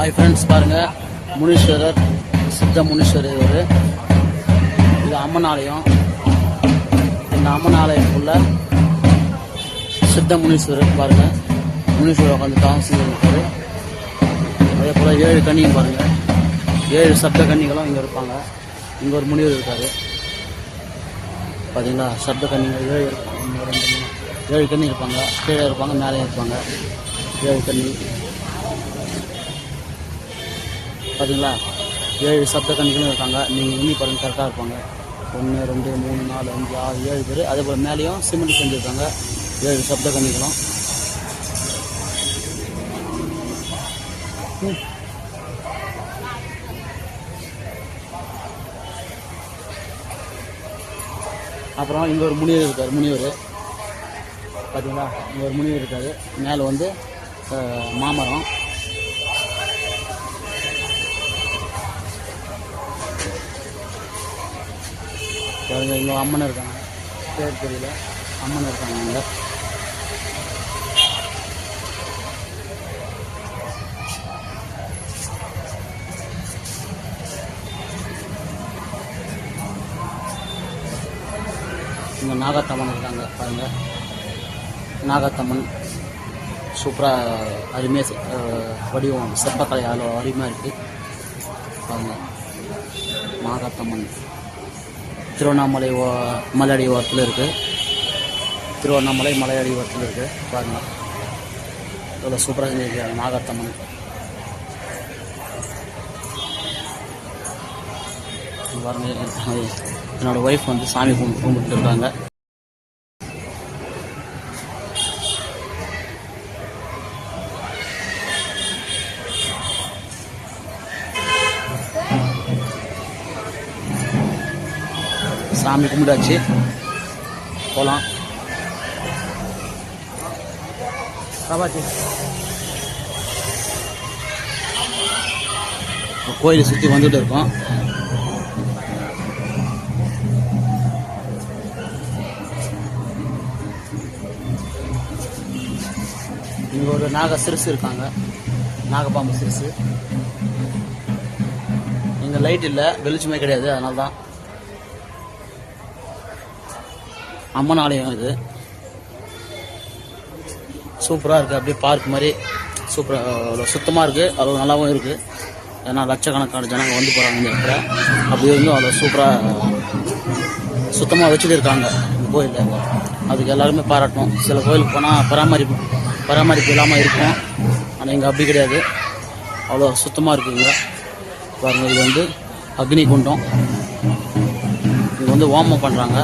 Hi friends, பாருங்கள் முனீஸ்வரர், சித்த முனீஸ்வரர் இவர். இது அம்மன் ஆலயம். இந்த அம்மன் ஆலயத்துக்குள்ள சித்த முனீஸ்வரர் பாருங்கள். முனீஸ்வரர் உட்காந்து தவம் செஞ்சுருக்காரு. அதே போல் 7 கன்னியும் பாருங்கள். 7 சப்த கன்னிகளும் இங்கே இருப்பாங்க. இங்கே ஒரு முனிவர் இருக்கார் பார்த்தீங்களா. சப்த கன்னிகள் 7 இருப்பாங்க. இங்கே 2 3 7 கன்னி இருப்பாங்க. கீழே இருப்பாங்க, மேலே இருப்பாங்க. 7 கன்னி பார்த்தீங்களா. 7 சப்த கன்னிகளும் இருக்காங்க. நீங்கள் எண்ணி பாருங்க, கரெக்டாக இருப்பாங்க. 1 2 3 4 5 6 7 பேர். அதே போல் மேலேயும் சிமெண்ட் செஞ்சுருக்காங்க. 7 சப்த கன்னிகளும். அப்புறம் இங்கே ஒரு முனிவர் இருக்கார். முனிவர் பார்த்தீங்களா, இங்கே ஒரு முனிவர் இருக்கார். மேலே வந்து மாமரம். இங்கே அம்மன் இருக்காங்க. பேர் தெரியல, அம்மன் இருக்காங்க இங்கே. இங்கே நாகத்தம்மன் இருக்காங்க பாருங்கள். நாகத்தம்மன் சூப்பராக அருமையாக வடிவம் சிற்பக்கலை அவ்வளோ அருமையாக இருக்குது பாருங்கள். நாகத்தம்மன் திருவண்ணாமலை மலையடி ஓரத்தில் இருக்குது. திருவண்ணாமலை மலையடி ஓரத்தில் இருக்குது பாருங்கள். இவ்வளோ சூப்பராக செஞ்சுருக்காங்க நாகத்தம்மன். பாருங்கள், என்னோட ஒய்ஃப் வந்து சாமி கும்பிட்டு இருக்காங்க. சாமி கும்பிட்டாச்சு, போகலாம். கோயிலை சுற்றி வந்துட்டு இருக்கோம். இங்கே ஒரு நாக சிறுசு இருக்காங்க, நாகப்பாம்பு சிறுசு. இங்கே லைட் இல்லை, வெளிச்சமே கிடையாது, அதனால தான். அம்மன் ஆலயம் இது சூப்பராக இருக்குது. அப்படியே பார்க் மாதிரி சூப்பராக, அவ்வளோ சுத்தமாக இருக்குது, அவ்வளோ நல்லாவும் இருக்குது. ஏன்னா லட்சக்கணக்கான ஜனங்கள் வந்து போகிறாங்க இந்த இடத்துல. அப்படி இருந்தும் அவ்வளோ சூப்பராக சுத்தமாக வச்சுட்டு இருக்காங்க இந்த கோயிலில். அதுக்கு எல்லாருமே பாராட்டணும். சில கோயிலுக்கு போனால் பராமரிப்பு இல்லாமல் இருக்கும், ஆனால் இங்கே அப்படி கிடையாது, அவ்வளோ சுத்தமாக இருக்குங்க பாருங்கள். இது வந்து அக்னி குண்டம். இது வந்து ஹோமம் பண்ணுறாங்க.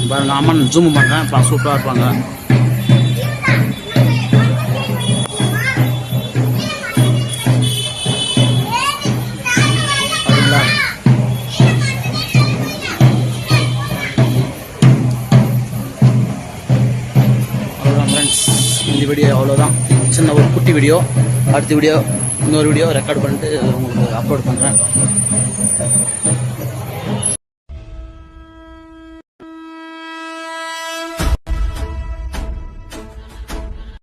பாருங்க, அம்மன் ஜூம் பண்ணுறேன், இப்போ சூப்பராக இருப்பாங்க. அவ்வளோதான் ஃப்ரெண்ட்ஸ், இந்த வீடியோ அவ்வளோதான். சின்ன ஒரு குட்டி வீடியோ. அடுத்த வீடியோ இன்னொரு வீடியோ ரெக்கார்ட் பண்ணிட்டு உங்களுக்கு அப்லோட் பண்ணுறேன்.